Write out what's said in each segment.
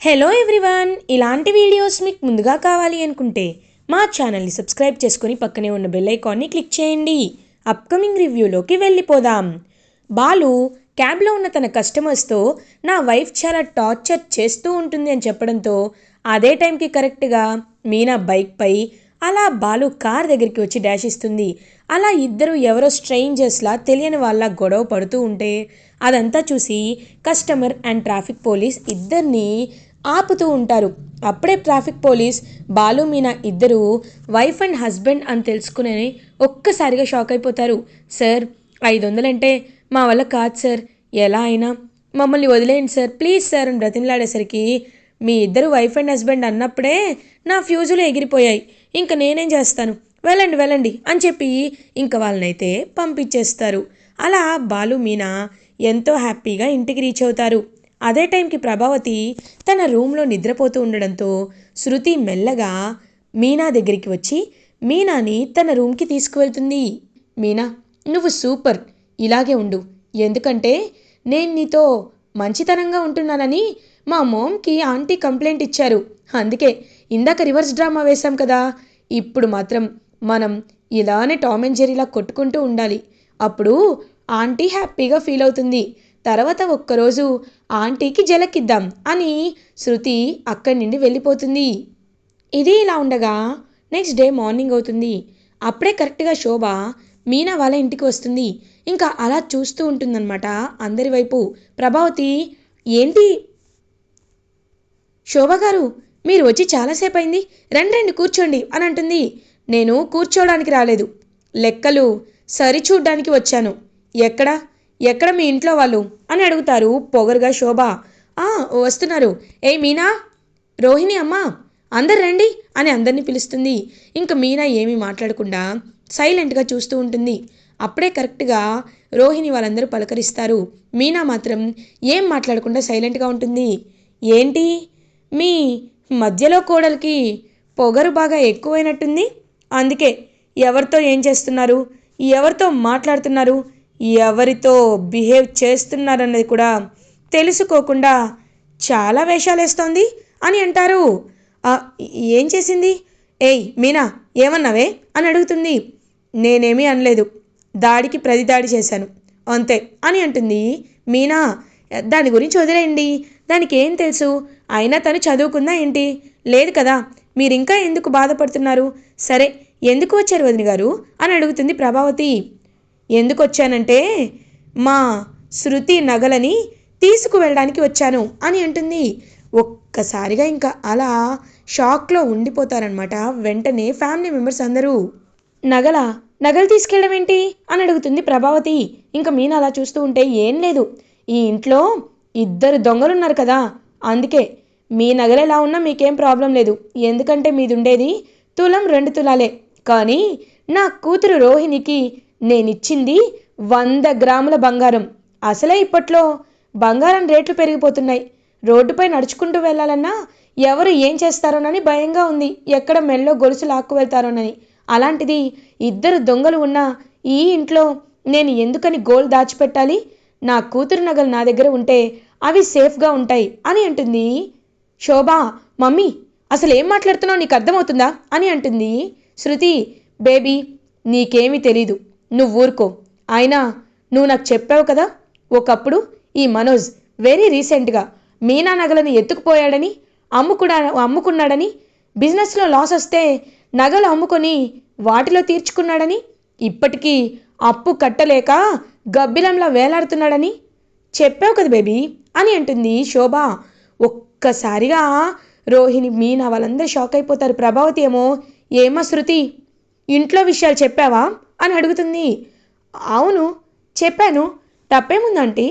Hello everyone, ఇలాంటి videos మీకు ముందుగా కావాలి అనుకుంటే మా ఛానల్ని సబ్స్క్రైబ్ చేసుకొని పక్కనే ఉన్న బెల్ ఐకాన్ని క్లిక్ చేయండి. అప్కమింగ్ రివ్యూలోకి వెళ్ళిపోదాం. బాలు క్యాబ్లో ఉన్న తన కస్టమర్స్తో నా వైఫ్ చాలా టార్చర్ చేస్తూ ఉంటుంది అని చెప్పడంతో అదే టైంకి కరెక్ట్గా మీనా బైక్పై అలా బాలు కార్ దగ్గరికి వచ్చి డాష్ ఇస్తుంది. అలా ఇద్దరు ఎవరో స్ట్రేంజర్స్లా తెలియని వాళ్ళ గొడవ పడుతూ ఉంటే అదంతా చూసి కస్టమర్ అండ్ ట్రాఫిక్ పోలీస్ ఇద్దరిని ఆపుతూ ఉంటారు. అప్పుడే ట్రాఫిక్ పోలీస్ బాలు మీనా ఇద్దరు వైఫ్ అండ్ హస్బెండ్ అని తెలుసుకుని ఒక్కసారిగా షాక్ అయిపోతారు. సార్ 500 అంటే మా వల్ల కాదు సార్, ఎలా అయినా మమ్మల్ని వదిలేయండి సార్, ప్లీజ్ సార్ అని బ్రతిమలాడేసరికి మీ ఇద్దరు వైఫ్ అండ్ హస్బెండ్ అన్నప్పుడే నా ఫ్యూజులు ఎగిరిపోయాయి, ఇంకా నేనేం చేస్తాను, వెళ్ళండి వెళ్ళండి అని చెప్పి ఇంకా వాళ్ళనైతే పంపించేస్తారు. అలా బాలు మీనా ఎంతో హ్యాపీగా ఇంటికి రీచ్ అవుతారు. అదే టైంకి ప్రభావతి తన రూమ్లో నిద్రపోతూ ఉండడంతో శృతి మెల్లగా మీనా దగ్గరికి వచ్చి మీనాని తన రూమ్కి తీసుకువెళ్తుంది. మీనా, నువ్వు సూపర్, ఇలాగే ఉండు, ఎందుకంటే నేను నీతో మంచితనంగా ఉంటున్నానని మా మోమ్కి ఆంటీ కంప్లైంట్ ఇచ్చారు, అందుకే ఇందాక రివర్స్ డ్రామా వేశాం కదా, ఇప్పుడు మాత్రం మనం ఇలానే టామ్ అండ్ జెర్రీలా కొట్టుకుంటూ ఉండాలి, అప్పుడు ఆంటీ హ్యాపీగా ఫీల్ అవుతుంది, తర్వాత ఒక్కరోజు ఆంటీకి జలకిద్దాం అని శృతి అక్కడి నుండి వెళ్ళిపోతుంది. ఇది ఇలా ఉండగా నెక్స్ట్ డే మార్నింగ్ అవుతుంది. అప్పుడే కరెక్ట్గా శోభ మీనా వాళ్ళ ఇంటికి వస్తుంది. ఇంకా అలా చూస్తూ ఉంటుందన్నమాట అందరి వైపు. ప్రభావతి, ఏంటి శోభ గారు, మీరు వచ్చి చాలాసేపు అయింది, రండి రండి కూర్చోండి అని అంటుంది. నేను కూర్చోవడానికి రాలేదు, లెక్కలు సరిచూడ్డానికి వచ్చాను, ఎక్కడ ఎక్కడ మీ ఇంట్లో వాళ్ళు అని అడుగుతారు పొగరుగా శోభ. వస్తున్నారు, ఏ మీనా, రోహిణి అమ్మ, అందరు రండి అని అందరినీ పిలుస్తుంది. ఇంకా మీనా ఏమీ మాట్లాడకుండా సైలెంట్గా చూస్తూ ఉంటుంది. అప్పుడే కరెక్ట్గా రోహిణి వాళ్ళందరూ పలకరిస్తారు. మీనా మాత్రం ఏం మాట్లాడకుండా సైలెంట్గా ఉంటుంది. ఏంటి మీ మధ్యలో కోడలికి పొగరు బాగా ఎక్కువైనట్టుంది, అందుకే ఎవరితో ఏం చేస్తున్నారు, ఎవరితో మాట్లాడుతున్నారు, ఎవరితో బిహేవ్ చేస్తున్నారన్నది కూడా తెలుసుకోకుండా చాలా వేషాలేస్తోంది అని అంటారు. ఏం చేసింది, ఏయ్ మీనా, ఏమన్నావే అని అడుగుతుంది. నేనేమీ అనలేదు, దాడికి ప్రతిదాడి చేశాను అంతే అని అంటుంది మీనా. దాని గురించి వదిలేయండి, దానికి ఏం తెలుసు, అయినా తను చదువుకుందా ఏంటి, లేదు కదా, మీరింకా ఎందుకు బాధపడుతున్నారు, సరే ఎందుకు వచ్చారు వదిన గారు అని అడుగుతుంది ప్రభావతి. ఎందుకు వచ్చానంటే మా శృతి నగలని తీసుకువెళ్ళడానికి వచ్చాను అని అంటుంది. ఒక్కసారిగా ఇంకా అలా షాక్లో ఉండిపోతారనమాట వెంటనే ఫ్యామిలీ మెంబర్స్ అందరూ. నగలు తీసుకెళ్ళడం ఏంటి అని అడుగుతుంది ప్రభావతి. ఇంకా మీనా అలా చూస్తూ ఉంటే ఏం లేదు, ఈ ఇంట్లో ఇద్దరు దొంగలున్నారు కదా, అందుకే మీ నగలు ఎలా ఉన్నా మీకేం ప్రాబ్లం లేదు, ఎందుకంటే మీది ఉండేది తులం 2 తులాలే, కానీ నా కూతురు రోహిణికి నేనిచ్చింది 100 గ్రాముల బంగారం. అసలే ఇప్పట్లో బంగారం రేట్లు పెరిగిపోతున్నాయి, రోడ్డుపై నడుచుకుంటూ వెళ్ళాలన్నా ఎవరు ఏం చేస్తారోనని భయంగా ఉంది, ఎక్కడ మెల్లో గొలుసు లాక్కు వెళ్తారోనని, అలాంటిది ఇద్దరు దొంగలు ఉన్న ఈ ఇంట్లో నేను ఎందుకని గోల్డ్ దాచిపెట్టాలి, నా కూతురు నగలు నా దగ్గర ఉంటే అవి సేఫ్గా ఉంటాయి అని అంటుంది శోభ. మమ్మీ, అసలు ఏం మాట్లాడుతున్నావు, నీకు అర్థమవుతుందా అని అంటుంది శృతి. బేబీ, నీకేమీ తెలీదు, నువ్వు ఊరుకో, అయినా నువ్వు నాకు చెప్పావు కదా, ఒకప్పుడు ఈ మనోజ్ వెరీ రీసెంట్గా మీనా నగలను ఎత్తుకుపోయాడని, అమ్ముకున్నాడని, బిజినెస్లో లాస్ వస్తే నగలు అమ్ముకొని వాటిలో తీర్చుకున్నాడని, ఇప్పటికీ అప్పు కట్టలేక గబ్బిలంలా వేలాడుతున్నాడని చెప్పావు కదా బేబీ అని అంటుంది శోభ. ఒక్కసారిగా రోహిణి మీనా వాళ్ళందరూ షాక్ అయిపోతారు. ప్రభావతి ఏమో, ఏమా శృతి, ఇంట్లో విషయాలు చెప్పావా అని అడుగుతుంది. అవును చెప్పాను, తప్పేముందంటే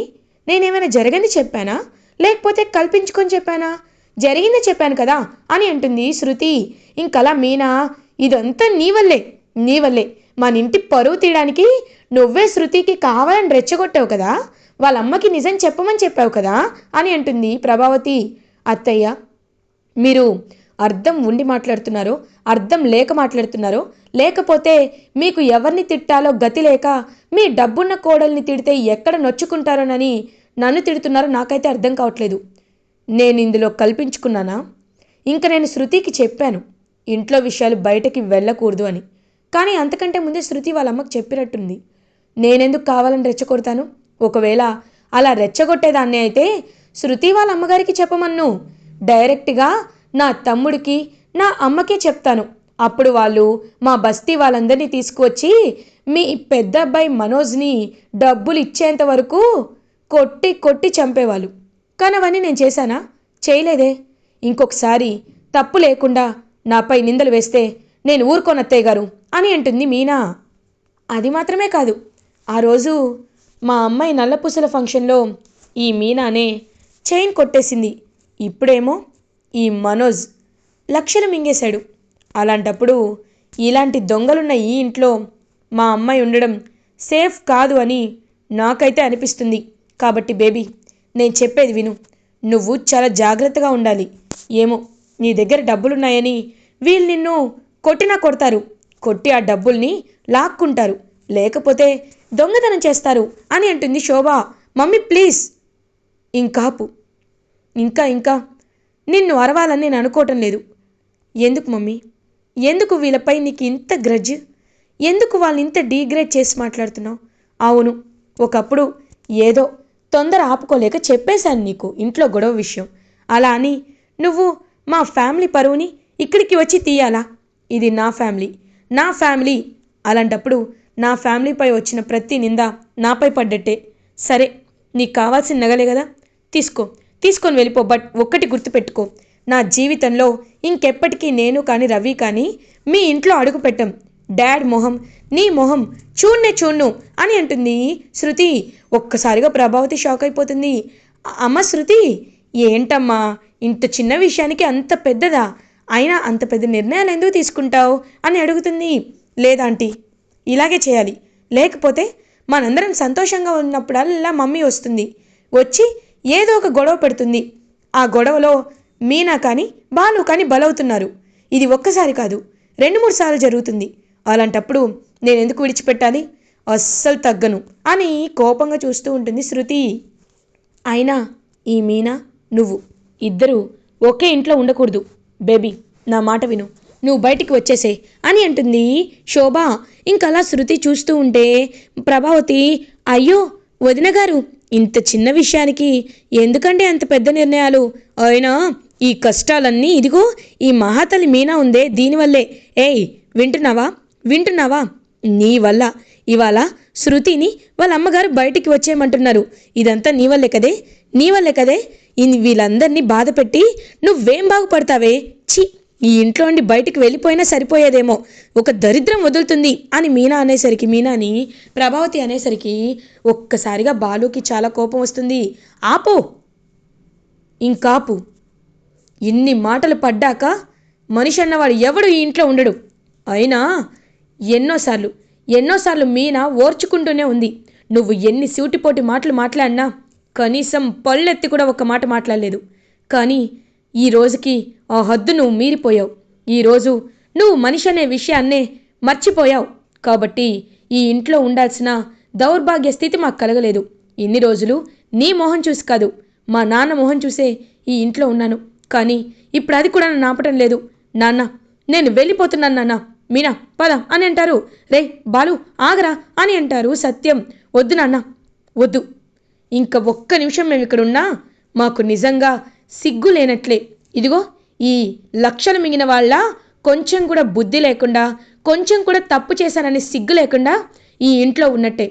నేనేమైనా జరగని చెప్పానా, లేకపోతే కల్పించుకొని చెప్పానా, జరిగిందే చెప్పాను కదా అని అంటుంది శృతి. ఇంకలా మీనా, ఇదంతా నీ వల్లే మన ఇంటి పరువు తీయడానికి నువ్వే శృతికి కావాలని రెచ్చగొట్టావు కదా, వాళ్ళమ్మకి నిజం చెప్పమని చెప్పావు కదా అని అంటుంది ప్రభావతి. అత్తయ్య, మీరు అర్థం ఉండి మాట్లాడుతున్నారో, అర్థం లేక మాట్లాడుతున్నారో, లేకపోతే మీకు ఎవరిని తిట్టాలో గతి లేక మీ డబ్బున్న కోడల్ని తిడితే ఎక్కడ నొచ్చుకుంటారోనని నన్ను తిడుతున్నారో నాకైతే అర్థం కావట్లేదు. నేను ఇందులో కల్పించుకున్నానా? ఇంక నేను శృతికి చెప్పాను ఇంట్లో విషయాలు బయటకి వెళ్ళకూడదు అని. కానీ అంతకంటే ముందే శృతి వాళ్ళ అమ్మకి చెప్పినట్టుంది. నేనెందుకు కావాలని రెచ్చగొడతాను? ఒకవేళ అలా రెచ్చగొట్టేదాన్ని అయితే శృతి వాళ్ళ అమ్మగారికి చెప్పమన్ను. డైరెక్ట్గా నా తమ్ముడికి నా అమ్మకే చెప్తాను. అప్పుడు వాళ్ళు మా బస్తీ వాళ్ళందరినీ తీసుకువచ్చి మీ పెద్ద అబ్బాయి మనోజ్ని డబ్బులు ఇచ్చేంత వరకు కొట్టి కొట్టి చంపేవాళ్ళు. కానీ అవన్నీ నేను చేశానా? చేయలేదే. ఇంకొకసారి తప్పు లేకుండా నాపై నిందలు వేస్తే నేను ఊరుకోనత్తయ్య గారు అని అంటుంది మీనా. అది మాత్రమే కాదు, ఆ రోజు మా అమ్మాయి నల్లపూసల ఫంక్షన్లో ఈ మీనానే చైన్ కొట్టేసింది. ఇప్పుడేమో ఈ మనోజ్ లక్షలు మింగేశాడు. అలాంటప్పుడు ఇలాంటి దొంగలున్న ఈ ఇంట్లో మా అమ్మాయి ఉండడం సేఫ్ కాదు అని నాకైతే అనిపిస్తుంది. కాబట్టి బేబీ, నేను చెప్పేది విను. నువ్వు చాలా జాగ్రత్తగా ఉండాలి. ఏమో నీ దగ్గర డబ్బులున్నాయని వీళ్ళు నిన్ను కొట్టినా కొడతారు, కొట్టి ఆ డబ్బుల్ని లాక్కుంటారు, లేకపోతే దొంగతనం చేస్తారు అని అంటుంది శోభ. Mummy please ఇంకాపు. ఇంకా ఇంకా నిన్ను అరవాలని నేను అనుకోవటం లేదు. ఎందుకు మమ్మీ? ఎందుకు వీళ్ళపై నీకు ఇంత గ్రడ్జ్? ఎందుకు వాళ్ళని ఇంత డీగ్రేడ్ చేసి మాట్లాడుతున్నావు? అవును, ఒకప్పుడు ఏదో తొందర ఆపుకోలేక చెప్పేశాను నీకు ఇంట్లో గొడవ విషయం. అలా అని నువ్వు మా ఫ్యామిలీ పరువుని ఇక్కడికి వచ్చి తీయాలా? ఇది నా ఫ్యామిలీ, నా ఫ్యామిలీ. అలాంటప్పుడు నా ఫ్యామిలీపై వచ్చిన ప్రతి నింద నాపై పడ్డట్టే. సరే, నీకు కావాల్సిన నగలే కదా, తీసుకొని వెళ్ళిపో. బట్ ఒక్కటి గుర్తుపెట్టుకో, నా జీవితంలో ఇంకెప్పటికీ నేను కానీ రవి కానీ మీ ఇంట్లో అడుగు పెట్టం. డాడ్ మొహం, నీ మొహం చూడ్ను అని అంటుంది శృతి. ఒక్కసారిగా ప్రభావతి షాక్ అయిపోతుంది. అమ్మ శృతి, ఏంటమ్మా ఇంత చిన్న విషయానికి అంత పెద్దదా? అయినా అంత పెద్ద నిర్ణయాలు ఎందుకు తీసుకుంటావు అని అడుగుతుంది. లేదాంటీ, ఇలాగే చేయాలి. లేకపోతే మనందరం సంతోషంగా ఉన్నప్పుడల్లా మమ్మీ వస్తుంది, వచ్చి ఏదో ఒక గొడవ పెడుతుంది. ఆ గొడవలో మీనా కానీ బాలు కానీ బలవుతున్నారు. ఇది ఒక్కసారి కాదు, 2-3 సార్లు జరుగుతుంది. అలాంటప్పుడు నేను ఎందుకు విడిచిపెట్టాలి? అస్సలు తగ్గను అని కోపంగా చూస్తూ ఉంటుంది శృతి. అయినా ఈ మీనా నువ్వు ఇద్దరూ ఒకే ఇంట్లో ఉండకూడదు. బేబీ, నా మాట విను, నువ్వు బయటికి వచ్చేసే అని అంటుంది శోభ. ఇంకలా శృతి చూస్తూ ఉంటే ప్రభావతి, అయ్యో వదిన గారు, ఇంత చిన్న విషయానికి ఎందుకంటే అంత పెద్ద నిర్ణయాలు? అయినా ఈ కష్టాలన్నీ ఇదిగో ఈ మహాతల్లి మీనా ఉందే దీనివల్లే. ఏయ్, వింటున్నావా? నీ వల్ల ఇవాళ శృతిని వాళ్ళ అమ్మగారు బయటికి వచ్చేయమంటున్నారు. ఇదంతా నీ వల్లే కదే. వీళ్ళందరినీ బాధ పెట్టి నువ్వేం బాగుపడతావే? ఛీ, ఈ ఇంట్లో నుండి బయటికి వెళ్ళిపోయినా సరిపోయేదేమో, ఒక దరిద్రం వదులుతుంది అని మీనాని ప్రభావతి అనేసరికి ఒక్కసారిగా బాలుకి చాలా కోపం వస్తుంది. ఆపో, ఇంకాపు. ఇన్ని మాటలు పడ్డాక మనిషి అన్నవాడు ఎవడు ఈ ఇంట్లో ఉండడు. అయినా ఎన్నోసార్లు మీనా ఓర్చుకుంటూనే ఉంది. నువ్వు ఎన్ని సూటిపోటి మాటలు మాట్లాడినా కనీసం పళ్ళెత్తి కూడా ఒక మాట మాట్లాడలేదు. కానీ ఈ రోజుకి ఆ హద్దు నువ్వు మీరిపోయావు. ఈరోజు నువ్వు మనిషి అనే విషయాన్నే మర్చిపోయావు. కాబట్టి ఈ ఇంట్లో ఉండాల్సిన దౌర్భాగ్య స్థితి మాకు కలగలేదు. ఇన్ని రోజులు నీ మొహం చూసి కాదు, మా నాన్న మొహం చూసే ఈ ఇంట్లో ఉన్నాను. కానీ ఇప్పుడు అది కూడా నన్ను ఆపటం లేదు. నాన్న, నేను వెళ్ళిపోతున్నాను నాన్న. మీనా పద అని అంటారు. రే బాలు ఆగరా అని అంటారు సత్యం. వద్దు నాన్న, వద్దు. ఇంక ఒక్క నిమిషం మేము ఇక్కడున్నా మాకు నిజంగా సిగ్గు లేనట్లే. ఇదిగో ఈ లక్షలు మింగిన వాళ్ళ కొంచెం కూడా బుద్ధి లేకుండా, కొంచెం కూడా తప్పు చేశానని సిగ్గు లేకుండా ఈ ఇంట్లో ఉన్నట్టే.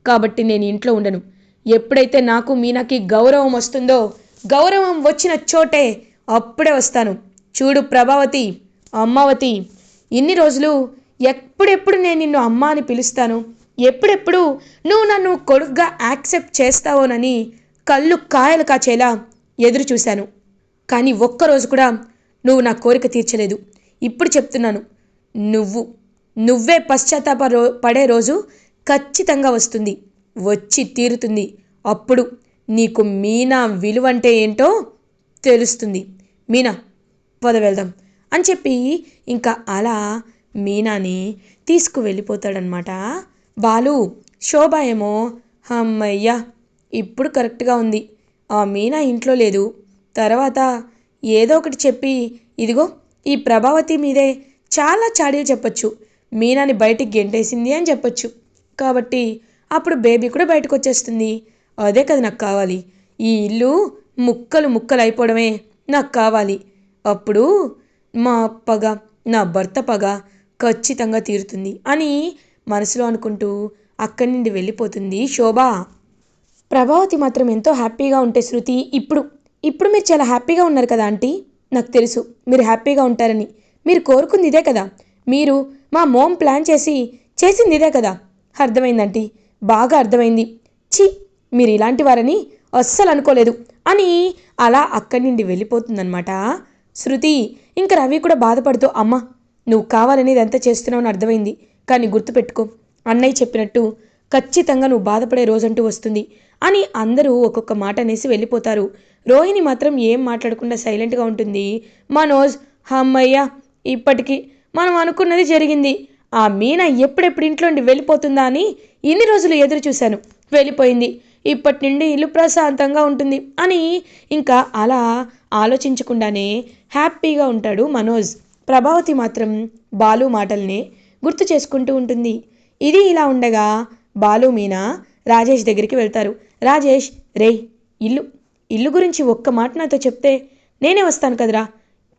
కాబట్టి నేను ఇంట్లో ఉండను. ఎప్పుడైతే నాకు మీనాకి గౌరవం వస్తుందో, గౌరవం వచ్చిన చోటే అప్పుడే వస్తాను. చూడు ప్రభావతి, అమ్మావతి, ఇన్ని రోజులు ఎప్పుడెప్పుడు నేను నిన్ను అమ్మ అని పిలుస్తాను, ఎప్పుడెప్పుడు నువ్వు నన్ను కొడుగ్గా యాక్సెప్ట్ చేస్తావోనని కళ్ళు కాయలు కాచేలా ఎదురు చూశాను. కానీ ఒక్కరోజు కూడా నువ్వు నా కోరిక తీర్చలేదు. ఇప్పుడు చెప్తున్నాను, నువ్వే పడే రోజు ఖచ్చితంగా వస్తుంది, వచ్చి తీరుతుంది. అప్పుడు నీకు మీనా విలువంటే ఏంటో తెలుస్తుంది. మీనా పద వెళ్దాం అని చెప్పి ఇంకా అలా మీనాని తీసుకువెళ్ళిపోతాడనమాట బాలు. శోభ ఏమో అమ్మయ్యా ఇప్పుడు కరెక్ట్గా ఉంది, ఆ మీనా ఇంట్లో లేదు, తర్వాత ఏదో ఒకటి చెప్పి ఇదిగో ఈ ప్రభావతి మీదే చాలా చాడీలు చెప్పొచ్చు. మీనాని బయటికి గెంటేసింది అని చెప్పొచ్చు. కాబట్టి అప్పుడు బేబీ కూడా బయటకు వచ్చేస్తుంది. అదే కదా నాకు కావాలి. ఈ ఇల్లు ముక్కలు ముక్కలు అయిపోవడమే నాకు కావాలి. అప్పుడు మా పగ, నా భర్త పగ ఖచ్చితంగా తీరుతుంది అని మనసులో అనుకుంటూ అక్కడి నుండి వెళ్ళిపోతుంది శోభ. ప్రభావతి మాత్రం ఎంతో హ్యాపీగా ఉంటే శృతి ఇప్పుడు మీరు చాలా హ్యాపీగా ఉన్నారు కదా ఆంటీ. నాకు తెలుసు మీరు హ్యాపీగా ఉంటారని. మీరు కోరుకుంది ఇదే కదా. మీరు మా మోమ్ ప్లాన్ చేసింది ఇదే కదా. అర్థమైందంటీ, బాగా అర్థమైంది. ఛీ, మీరు ఇలాంటి వారని అస్సలు అనుకోలేదు అని అలా అక్కడి నుండి వెళ్ళిపోతుందన్నమాట శృతి. ఇంకా రవి కూడా బాధపడుతూ అమ్మ నువ్వు కావాలని ఇదంతా చేస్తున్నావు అని అర్థమైంది. కానీ గుర్తుపెట్టుకో, అన్నయ్య చెప్పినట్టు ఖచ్చితంగా నువ్వు బాధపడే రోజంటూ వస్తుంది అని అందరూ ఒక్కొక్క మాట అనేసి వెళ్ళిపోతారు. రోహిణి మాత్రం ఏం మాట్లాడకుండా సైలెంట్గా ఉంటుంది. మనోజ్, అమ్మయ్య ఇప్పటికీ మనం అనుకున్నది జరిగింది. ఆ మీనా ఎప్పుడెప్పుడు ఇంట్లో నుండి వెళ్ళిపోతుందా అని ఇన్ని రోజులు ఎదురు చూశాను. వెళ్ళిపోయింది. ఇప్పటి నుండి ఇల్లు ప్రశాంతంగా ఉంటుంది అని ఇంకా అలా ఆలోచించకుండానే హ్యాపీగా ఉంటాడు మనోజ్. ప్రభావతి మాత్రం బాలు మాటల్ని గుర్తు చేసుకుంటూ ఉంటుంది. ఇది ఇలా ఉండగా బాలు మీనా రాజేష్ దగ్గరికి వెళ్తారు. రాజేష్, రేయ్ ఇల్లు గురించి ఒక్క మాట నాతో చెప్తే నేనే వస్తాను కదరా.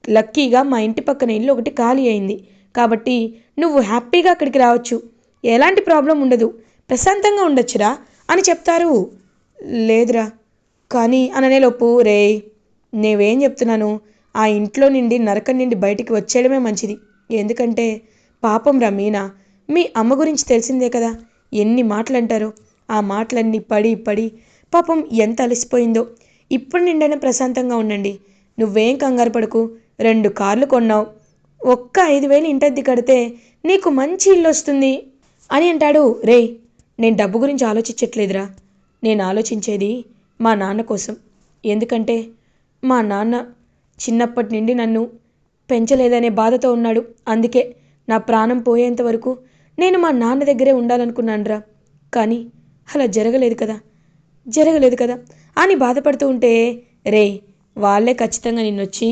లక్కీగా మా ఇంటి పక్కన ఇల్లు ఒకటి ఖాళీ అయింది కాబట్టి నువ్వు హ్యాపీగా అక్కడికి రావచ్చు. ఎలాంటి ప్రాబ్లం ఉండదు, ప్రశాంతంగా ఉండొచ్చురా అని చెప్తారు. లేదురా కానీ అననేలోపు, రే నేనేం చెప్తున్నాను, ఆ ఇంట్లో నుండి నరకం నుండి బయటికి వచ్చేయడమే మంచిది. ఎందుకంటే పాపం రా మీనా, మీ అమ్మ గురించి తెలిసిందే కదా, ఎన్ని మాటలు అంటారో. ఆ మాటలన్నీ పడి పాపం ఎంత అలసిపోయిందో. ఇప్పుడు నిండైనా ప్రశాంతంగా ఉండండి. నువ్వేం కంగారు పడకు. 2 కార్లు కొన్నావు, ఒక్క 5,000 ఇంటద్దె కడితే నీకు మంచి ఇల్లు వస్తుంది అని అంటాడు. రే నేను డబ్బు గురించి ఆలోచించట్లేదురా. నేను ఆలోచించేది మా నాన్న కోసం. ఎందుకంటే మా నాన్న చిన్నప్పటి నుండి నన్ను పెంచలేదనే బాధతో ఉన్నాడు. అందుకే నా ప్రాణం పోయేంత వరకు నేను మా నాన్న దగ్గరే ఉండాలనుకున్నానురా. కానీ అలా జరగలేదు కదా అని బాధపడుతూ ఉంటే, రే వాళ్ళే ఖచ్చితంగా నిన్నొచ్చి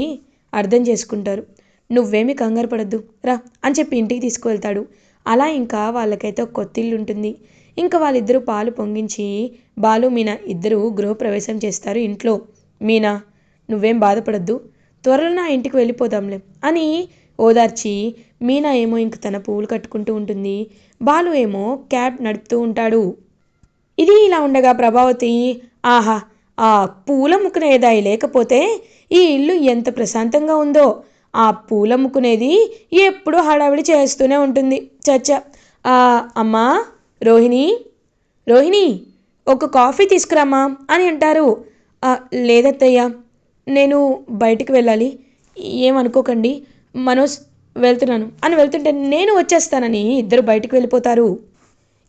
అర్థం చేసుకుంటారు. నువ్వేమీ కంగారు పడద్దు రా అని చెప్పి ఇంటికి తీసుకువెళ్తాడు. అలా ఇంకా వాళ్ళకైతే ఒక కొత్త ఇల్లు ఉంటుంది. ఇంకా వాళ్ళిద్దరూ పాలు పొంగించి బాలు మీనా ఇద్దరూ గృహప్రవేశం చేస్తారు ఇంట్లో. మీనా నువ్వేం బాధపడద్దు, త్వరలో నా ఇంటికి వెళ్ళిపోదాంలే అని ఓదార్చి మీనా ఏమో ఇంక తన పువ్వులు కట్టుకుంటూ ఉంటుంది. బాలు ఏమో క్యాబ్ నడుపుతూ ఉంటాడు. ఇది ఇలా ఉండగా ప్రభావతి, ఆహా ఆ పూలమ్ముకునేదాయి లేకపోతే ఈ ఇల్లు ఎంత ప్రశాంతంగా ఉందో. ఆ పూలమ్ముకునేది ఎప్పుడూ హడావిడి చేస్తూనే ఉంటుంది. చచ్చ. అమ్మా రోహిణి ఒక కాఫీ తీసుకురామ్మా అని అంటారు. లేదత్తయ్యా, నేను బయటికి వెళ్ళాలి, ఏమనుకోకండి. మనోజ్, వెళ్తున్నాను అని వెళ్తుంటే నేను వచ్చేస్తానని ఇద్దరు బయటికి వెళ్ళిపోతారు.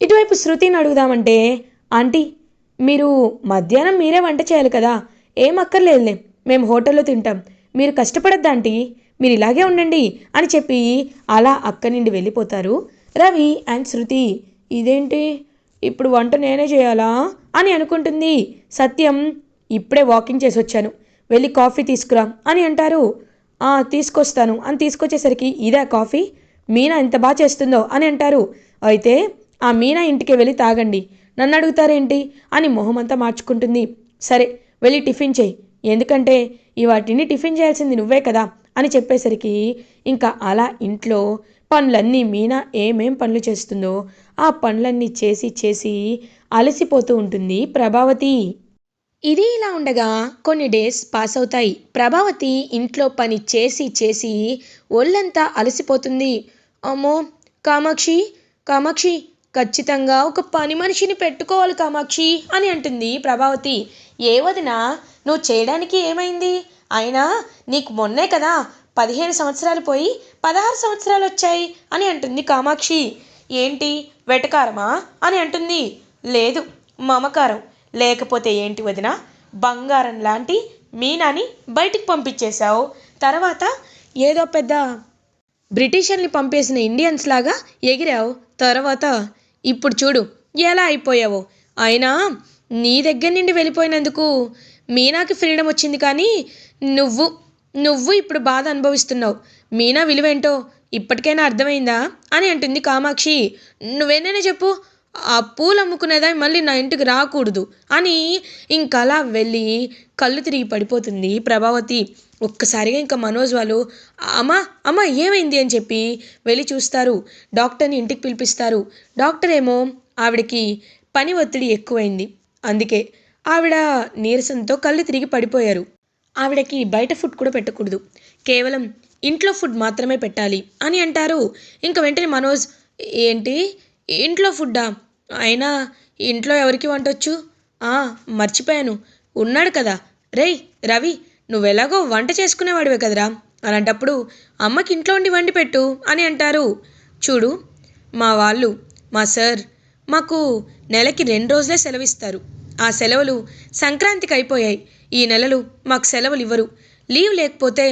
ఇటువైపు శృతిని అడుగుదామంటే, ఆంటీ మీరు మధ్యాహ్నం మీరే వంట చేయాలి కదా, ఏం అక్కర్లేదులే, మేము హోటల్లో తింటాం, మీరు కష్టపడద్దా ఆంటీ, మీరు ఇలాగే ఉండండి అని చెప్పి అలా అక్కడి నుండి వెళ్ళిపోతారు రవి అండ్ శృతి. ఇదేంటి ఇప్పుడు వంట నేనే చేయాలా అని అనుకుంటుంది. సత్యం, ఇప్పుడే వాకింగ్ చేసి వచ్చాను, వెళ్ళి కాఫీ తీసుకురా అని అంటారు. తీసుకొస్తాను అని తీసుకొచ్చేసరికి, ఇదే కాఫీ, మీనా ఎంత బాగా చేస్తుందో అని అంటారు. అయితే ఆ మీనా ఇంటికి వెళ్ళి తాగండి, నన్ను అడుగుతారేంటి అని మొహమంతా మార్చుకుంటుంది. సరే వెళ్ళి టిఫిన్ చేయి, ఎందుకంటే వాటిని టిఫిన్ చేయాల్సింది నువ్వే కదా అని చెప్పేసరికి ఇంకా అలా ఇంట్లో పనులన్నీ మీనా ఏమేం పనులు చేస్తుందో ఆ పనులన్నీ చేసి అలసిపోతూ ఉంటుంది ప్రభావతి. ఇది ఇలా ఉండగా కొన్ని డేస్ పాస్ అవుతాయి. ప్రభావతి ఇంట్లో పని చేసి ఒళ్ళంతా అలసిపోతుంది. అమ్మో కామాక్షి ఖచ్చితంగా ఒక పని మనిషిని పెట్టుకోవాలి కామాక్షి అని అంటుంది ప్రభావతి. ఏ వదినా, నువ్వు చేయడానికి ఏమైంది? అయినా నీకు మొన్నే కదా 15 సంవత్సరాలు పోయి 16 సంవత్సరాలు వచ్చాయి అని అంటుంది కామాక్షి. ఏంటి వెటకారమా అని అంటుంది. లేదు, మమకారం. లేకపోతే ఏంటి వదిన, బంగారం లాంటి మీనాని బయటికి పంపించేశావు, తర్వాత ఏదో పెద్ద బ్రిటిషర్ని పంపేసిన ఇండియన్స్ లాగా ఎగిరావు, తర్వాత ఇప్పుడు చూడు ఎలా అయిపోయావో. అయినా నీ దగ్గర నుండి వెళ్ళిపోయినందుకు మీనాకి ఫ్రీడమ్ వచ్చింది కానీ నువ్వు నువ్వు ఇప్పుడు బాధ అనుభవిస్తున్నావు. మీనా విలువేంటో ఇప్పటికైనా అర్థమైందా అని అంటుంది కామాక్షి. నువ్వేనైనా చెప్పు, ఆ పూలు అమ్ముకునేదా మళ్ళీ నా ఇంటికి రాకూడదు అని ఇంకలా వెళ్ళి కళ్ళు తిరిగి పడిపోతుంది ప్రభావతి. ఒక్కసారిగా ఇంకా మనోజ్ వాళ్ళు అమ్మా అమ్మ ఏమైంది అని చెప్పి వెళ్ళి చూస్తారు. డాక్టర్ని ఇంటికి పిలిపిస్తారు. డాక్టర్ ఏమో ఆవిడకి పని ఒత్తిడి ఎక్కువైంది, అందుకే ఆవిడ నీరసంతో కళ్ళు తిరిగి పడిపోయారు. ఆవిడకి బయట ఫుడ్ కూడా పెట్టకూడదు, కేవలం ఇంట్లో ఫుడ్ మాత్రమే పెట్టాలి అని అంటారు. ఇంక వెంటనే మనోజ్, ఏంటి ఇంట్లో ఫుడ్డా? అయినా ఇంట్లో ఎవరికి వంటొచ్చు? మర్చిపోయాను, ఉన్నాడు కదా రేయ్ రవి, నువ్వెలాగో వంట చేసుకునేవాడివే కదరా, అలాంటప్పుడు అమ్మకి ఇంట్లో ఉండి వండి పెట్టు అని అంటారు. చూడు, మా వాళ్ళు, మా సార్ మాకు నెలకి 2 రోజులే సెలవిస్తారు. ఆ సెలవులు సంక్రాంతికి అయిపోయాయి. ఈ నెలలు మాకు సెలవులు ఇవ్వరు. లీవ్ లేకపోతే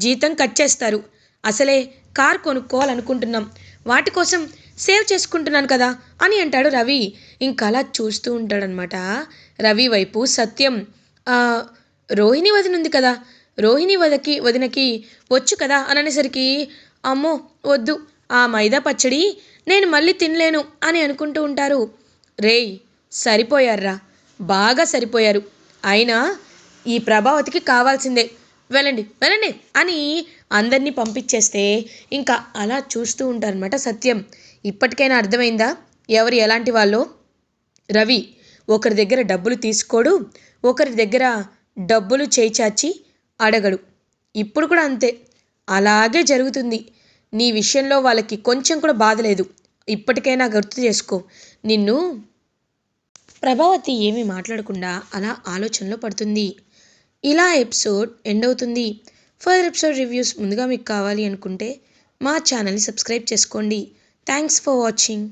జీతం కట్ చేస్తారు. అసలే కార్ కొనుక్కోవాలనుకుంటున్నాం, వాటి కోసం సేవ్ చేసుకుంటున్నాను కదా అని అంటాడు రవి. ఇంకలా చూస్తూ ఉంటాడనమాట రవి వైపు సత్యం. రోహిణి వదిన ఉంది కదా, రోహిణి వదినకి వచ్చు కదా అని అనేసరికి, అమ్మో వద్దు, ఆ మైదా పచ్చడి నేను మళ్ళీ తినలేను అని అనుకుంటూ ఉంటారు. రేయ్ సరిపోయారా, బాగా సరిపోయారు. అయినా ఈ ప్రభావతికి కావాల్సిందే, వెళ్ళండి వెళ్ళండి అని అందరినీ పంపించేస్తే ఇంకా అలా చూస్తూ ఉంటారనమాట సత్యం. ఇప్పటికైనా అర్థమైందా ఎవరు ఎలాంటి వాళ్ళో? రవి ఒకరి దగ్గర డబ్బులు తీసుకోడు, ఒకరి దగ్గర డబ్బులు చేయిచాచి అడగడు. ఇప్పుడు కూడా అంతే, అలాగే జరుగుతుంది. నీ విషయంలో వాళ్ళకి కొంచెం కూడా బాధ లేదు. ఇప్పటికైనా గుర్తు చేసుకో. నిన్ను ప్రభావతి ఏమీ మాట్లాడకుండా అలా ఆలోచనలో పడుతుంది. ఇలా ఎపిసోడ్ ఎండ్ అవుతుంది. ఫర్దర్ ఎపిసోడ్ రివ్యూస్ ముందుగా మీకు కావాలి అనుకుంటే మా ఛానల్ని సబ్స్క్రైబ్ చేసుకోండి. Thanks for watching.